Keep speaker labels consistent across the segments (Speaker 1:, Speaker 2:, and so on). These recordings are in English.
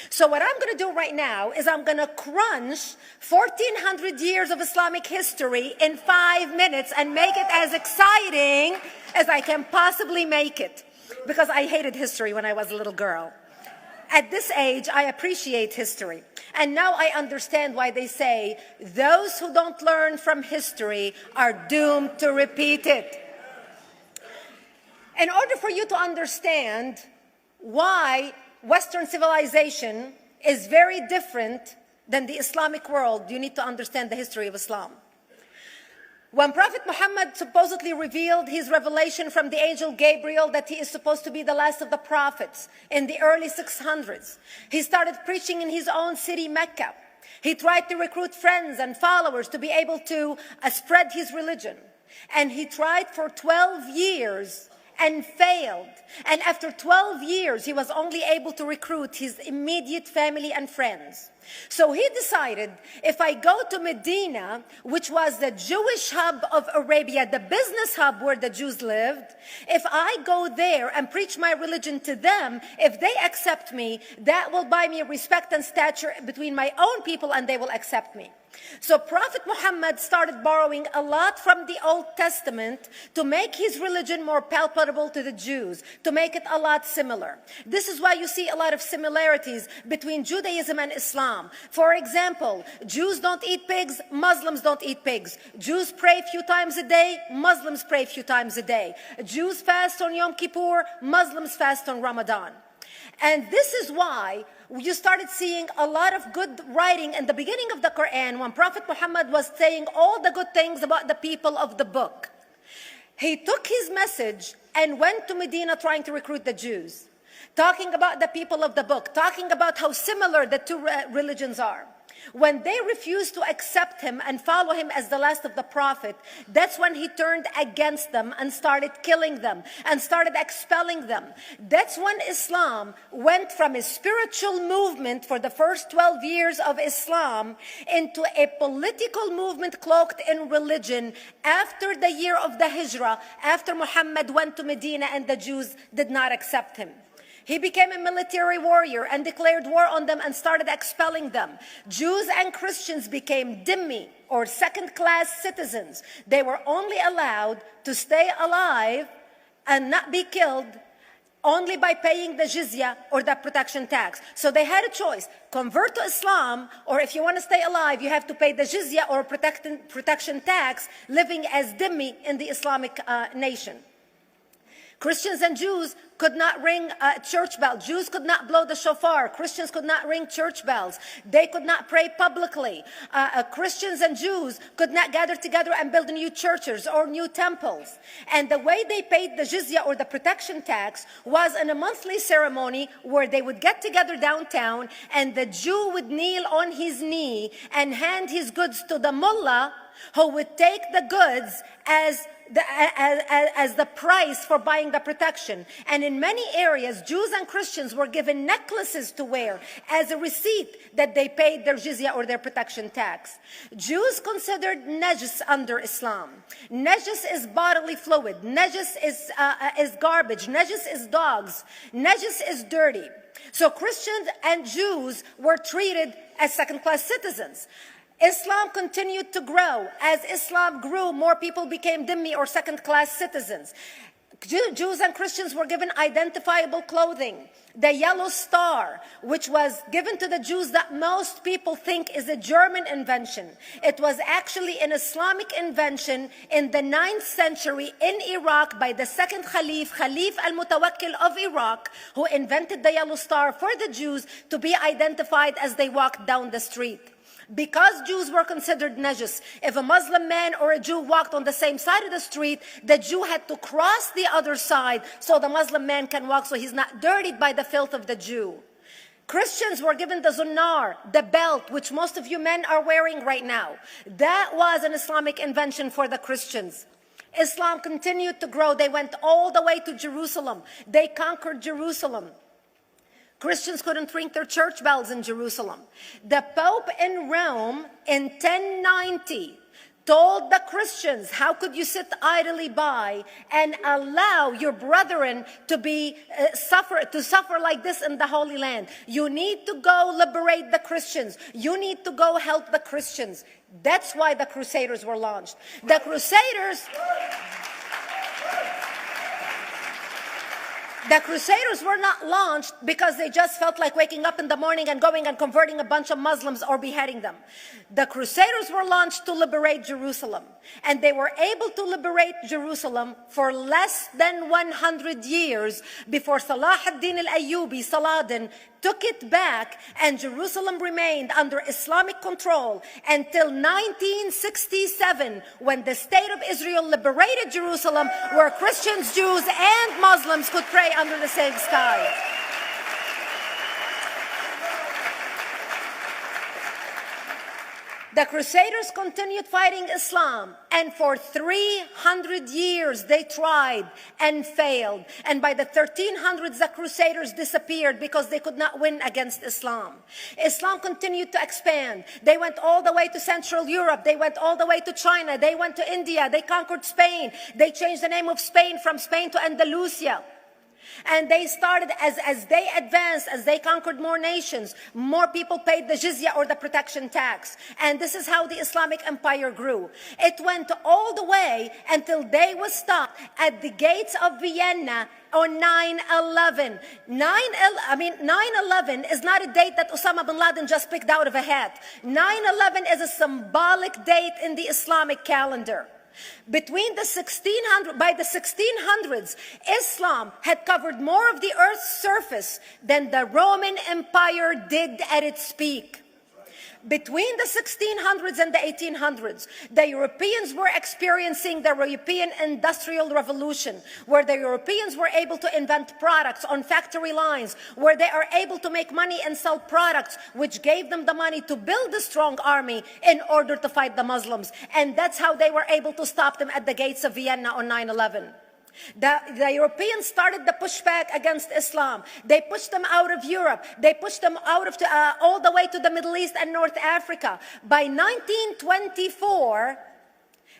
Speaker 1: So what I'm going to do right now is I'm going to crunch 1,400 years of Islamic history in 5 minutes and make it as exciting as I can possibly make it. Because I hated history when I was a little girl. At this age, I appreciate history. And now I understand why they say those who don't learn from history are doomed to repeat it. In order for you to understand why Western civilization is very different than the Islamic world, you need to understand the history of Islam. When Prophet Muhammad supposedly revealed his revelation from the angel Gabriel that he is supposed to be the last of the prophets in the early 600s, he started preaching in his own city, Mecca. He tried to recruit friends and followers to be able to spread his religion. And he tried for 12 years and failed. And after 12 years, he was only able to recruit his immediate family and friends. So he decided, if I go to Medina, which was the Jewish hub of Arabia, the business hub where the Jews lived, if I go there and preach my religion to them, if they accept me, that will buy me respect and stature between my own people, and they will accept me. So Prophet Muhammad started borrowing a lot from the Old Testament to make his religion more palpable to the Jews, to make it a lot similar. This is why you see a lot of similarities between Judaism and Islam. For example, Jews don't eat pigs, Muslims don't eat pigs. Jews pray a few times a day, Muslims pray a few times a day. Jews fast on Yom Kippur, Muslims fast on Ramadan. And this is why you started seeing a lot of good writing in the beginning of the Quran when Prophet Muhammad was saying all the good things about the people of the book. He took his message and went to Medina trying to recruit the Jews, talking about the people of the book, talking about how similar the two religions are. When they refused to accept him and follow him as the last of the prophet, that's when he turned against them and started killing them and started expelling them. That's when Islam went from a spiritual movement for the first 12 years of Islam into a political movement cloaked in religion after the year of the Hijrah, after Muhammad went to Medina and the Jews did not accept him. He became a military warrior and declared war on them and started expelling them. Jews and Christians became dhimmi, or second-class citizens. They were only allowed to stay alive and not be killed only by paying the jizya, or the protection tax. So they had a choice: convert to Islam, or if you want to stay alive, you have to pay the jizya or protection tax, living as dhimmi in the Islamic nation. Christians and Jews could not ring church bells. Jews could not blow the shofar. Christians could not ring church bells. They could not pray publicly. Christians and Jews could not gather together and build new churches or new temples. And the way they paid the jizya, or the protection tax, was in a monthly ceremony where they would get together downtown and the Jew would kneel on his knee and hand his goods to the mullah, who would take the goods as the price for buying the protection. And in many areas, Jews and Christians were given necklaces to wear as a receipt that they paid their jizya, or their protection tax. Jews considered najis under Islam. Najis is bodily fluid. Najis is garbage. Najis is dogs. Najis is dirty. So Christians and Jews were treated as second-class citizens. Islam continued to grow. As Islam grew, more people became dhimmi, or second-class citizens. Jews and Christians were given identifiable clothing. The yellow star, which was given to the Jews, that most people think is a German invention. It was actually an Islamic invention in the 9th century in Iraq by the second Khalif al-Mutawakkil of Iraq, who invented the yellow star for the Jews to be identified as they walked down the street. Because Jews were considered najis, if a Muslim man or a Jew walked on the same side of the street, the Jew had to cross the other side so the Muslim man can walk, so he's not dirtied by the filth of the Jew. Christians were given the zunar, the belt, which most of you men are wearing right now. That was an Islamic invention for the Christians. Islam continued to grow. They went all the way to Jerusalem. They conquered Jerusalem. Christians couldn't ring their church bells in Jerusalem. The Pope in Rome in 1090 told the Christians, how could you sit idly by and allow your brethren to suffer like this in the Holy Land? You need to go liberate the Christians. You need to go help the Christians. That's why the Crusaders were launched. The Crusaders were not launched because they just felt like waking up in the morning and going and converting a bunch of Muslims or beheading them. The Crusaders were launched to liberate Jerusalem. And they were able to liberate Jerusalem for less than 100 years before Salah ad-Din al-Ayyubi, Saladin, took it back, and Jerusalem remained under Islamic control until 1967, when the State of Israel liberated Jerusalem, where Christians, Jews, and Muslims could pray under the same sky. The Crusaders continued fighting Islam, and for 300 years they tried and failed. And by the 1300s, the Crusaders disappeared because they could not win against Islam. Islam continued to expand. They went all the way to Central Europe. They went all the way to China. They went to India. They conquered Spain. They changed the name of Spain from Spain to Andalusia. And they started, as they advanced, as they conquered more nations, more people paid the jizya, or the protection tax. And this is how the Islamic Empire grew. It went all the way until they was stopped at the gates of Vienna on 9/11. 9/11 is not a date that Osama bin Laden just picked out of a hat. 9/11 is a symbolic date in the Islamic calendar. By the 1600s, Islam had covered more of the earth's surface than the Roman Empire did at its peak. Between the 1600s and the 1800s, the Europeans were experiencing the European Industrial Revolution, where the Europeans were able to invent products on factory lines, where they are able to make money and sell products, which gave them the money to build a strong army in order to fight the Muslims. And that's how they were able to stop them at the gates of Vienna on 9/11. The Europeans started the pushback against Islam. They pushed them out of Europe. They pushed them out of all the way to the Middle East and North Africa. By 1924,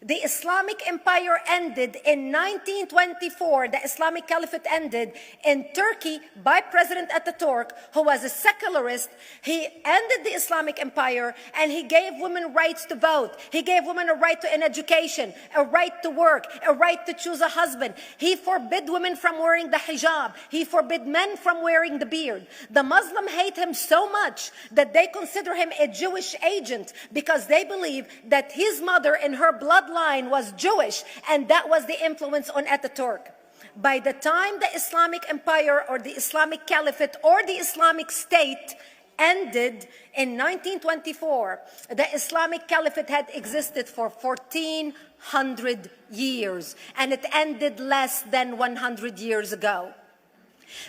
Speaker 1: the Islamic Empire ended. In 1924, the Islamic Caliphate ended in Turkey by President Ataturk, who was a secularist. He ended the Islamic Empire, and he gave women rights to vote. He gave women a right to an education, a right to work, a right to choose a husband. He forbid women from wearing the hijab. He forbid men from wearing the beard. The Muslims hate him so much that they consider him a Jewish agent, because they believe that his mother in her bloodline was Jewish, and that was the influence on Ataturk. By the time the Islamic Empire, or the Islamic Caliphate, or the Islamic State ended in 1924, the Islamic Caliphate had existed for 1400 years, and it ended less than 100 years ago.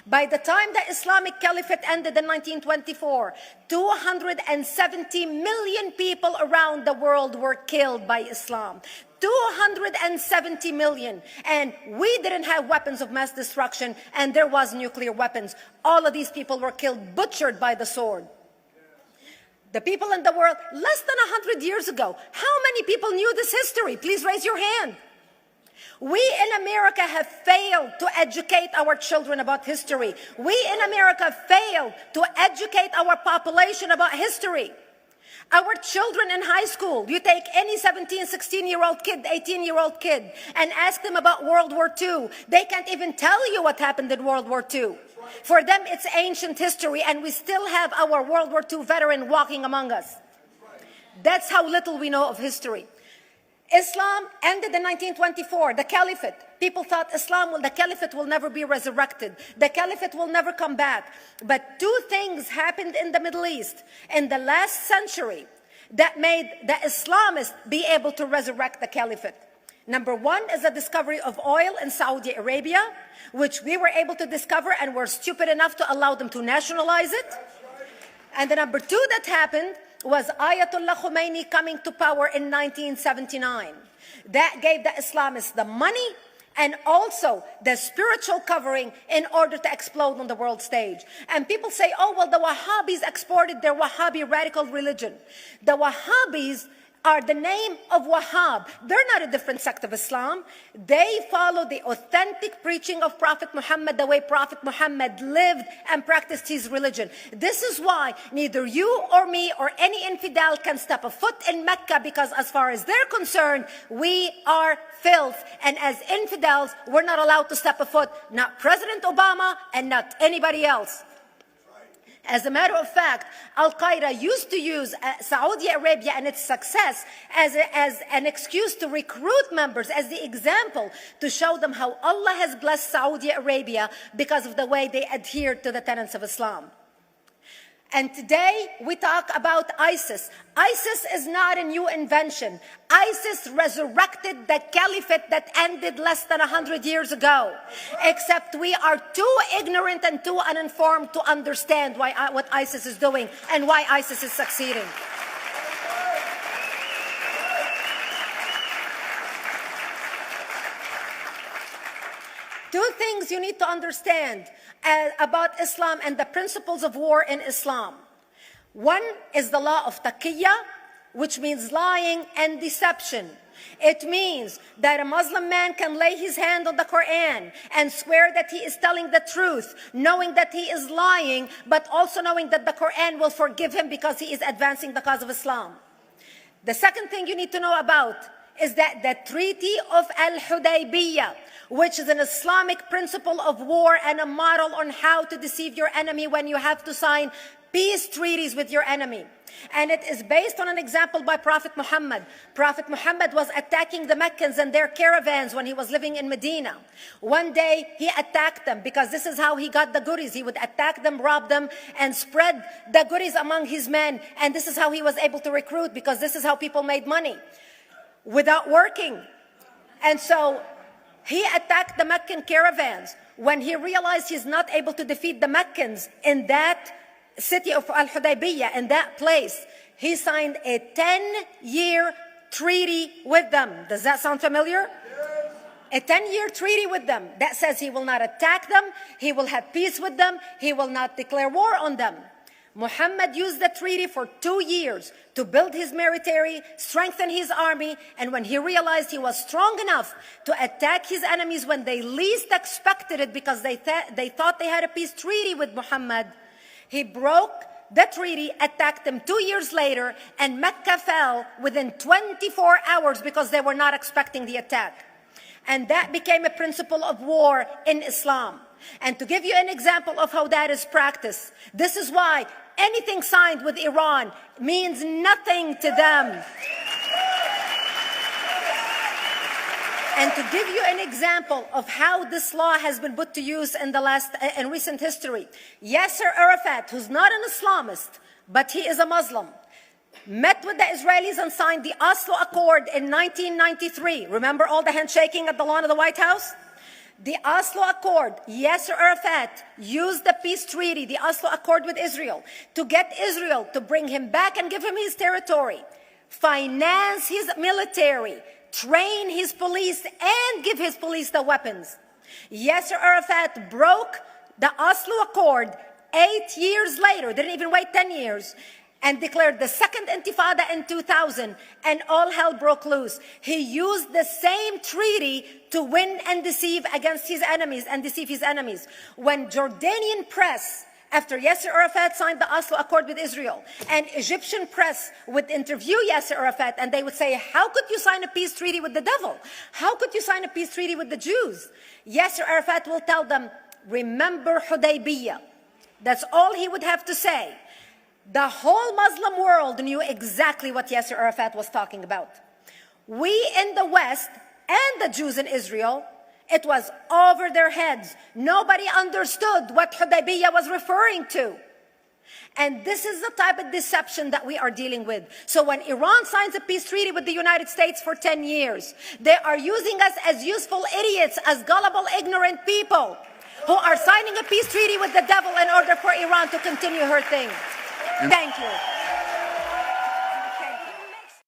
Speaker 1: By the time the Islamic Caliphate ended in 1924, 270 million people around the world were killed by Islam. 270 million. And we didn't have weapons of mass destruction, and there was nuclear weapons. All of these people were killed, butchered by the sword. The people in the world, less than 100 years ago, how many people knew this history? Please raise your hand. We in America have failed to educate our children about history. We in America failed to educate our population about history. Our children in high school, you take any 17, 16-year-old kid, 18-year-old kid, and ask them about World War II. They can't even tell you what happened in World War II. For them, it's ancient history, and we still have our World War II veteran walking among us. That's how little we know of history. Islam ended in 1924, the Caliphate. People thought the Caliphate will never be resurrected. The Caliphate will never come back. But two things happened in the Middle East in the last century that made the Islamists be able to resurrect the Caliphate. Number one is the discovery of oil in Saudi Arabia, which we were able to discover and were stupid enough to allow them to nationalize it. And the number two that happened was Ayatollah Khomeini coming to power in 1979. That gave the Islamists the money and also the spiritual covering in order to explode on the world stage. And people say, oh, well, the Wahhabis exported their Wahhabi radical religion. The Wahhabis are the name of Wahhab. They're not a different sect of Islam. They follow the authentic preaching of Prophet Muhammad, the way Prophet Muhammad lived and practiced his religion. This is why neither you or me or any infidel can step a foot in Mecca, because as far as they're concerned, we are filth. And as infidels, we're not allowed to step a foot, not President Obama and not anybody else. As a matter of fact, Al-Qaeda used to use Saudi Arabia and its success as an excuse to recruit members, as the example to show them how Allah has blessed Saudi Arabia because of the way they adhere to the tenets of Islam. And today we talk about ISIS. ISIS is not a new invention. ISIS resurrected the caliphate that ended less than 100 years ago. Except we are too ignorant and too uninformed to understand what ISIS is doing and why ISIS is succeeding. Two things you need to understand about Islam and the principles of war in Islam. One is the law of taqiyya, which means lying and deception. It means that a Muslim man can lay his hand on the Quran and swear that he is telling the truth, knowing that he is lying, but also knowing that the Quran will forgive him because he is advancing the cause of Islam. The second thing you need to know about is that the Treaty of Al-Hudaybiyah, which is an Islamic principle of war and a model on how to deceive your enemy when you have to sign peace treaties with your enemy. And it is based on an example by Prophet Muhammad. Prophet Muhammad was attacking the Meccans and their caravans when he was living in Medina. One day he attacked them because this is how he got the goodies. He would attack them, rob them, and spread the goodies among his men. And this is how he was able to recruit, because this is how people made money without working. And so he attacked the Meccan caravans. When he realized he's not able to defeat the Meccans in that city of Al-Hudaybiyah, in that place, he signed a 10-year treaty with them. Does that sound familiar? A 10-year treaty with them that says he will not attack them, he will have peace with them, he will not declare war on them. Muhammad used the treaty for 2 years to build his military, strengthen his army, and when he realized he was strong enough to attack his enemies when they least expected it, because they thought they had a peace treaty with Muhammad, he broke the treaty, attacked them 2 years later, and Mecca fell within 24 hours because they were not expecting the attack. And that became a principle of war in Islam. And to give you an example of how that is practiced, this is why anything signed with Iran means nothing to them. And to give you an example of how this law has been put to use in recent history, Yasser Arafat, who's not an Islamist, but he is a Muslim, met with the Israelis and signed the Oslo Accord in 1993. Remember all the handshaking at the lawn of the White House? The Oslo Accord, Yasser Arafat used the peace treaty, the Oslo Accord with Israel, to get Israel to bring him back and give him his territory, finance his military, train his police, and give his police the weapons. Yasser Arafat broke the Oslo Accord 8 years later, didn't even wait 10 years, and declared the second intifada in 2000, and all hell broke loose. He used the same treaty to win and deceive against his enemies and deceive his enemies. When Jordanian press, after Yasser Arafat signed the Oslo Accord with Israel, and Egyptian press would interview Yasser Arafat, and they would say, how could you sign a peace treaty with the devil? How could you sign a peace treaty with the Jews? Yasser Arafat will tell them, remember Hudaybiyah. That's all he would have to say. The whole Muslim world knew exactly what Yasser Arafat was talking about. We in the West and the Jews in Israel, it was over their heads. Nobody understood what Hudaybiyah was referring to. And this is the type of deception that we are dealing with. So when Iran signs a peace treaty with the United States for 10 years, they are using us as useful idiots, as gullible, ignorant people who are signing a peace treaty with the devil in order for Iran to continue her thing. Thank you.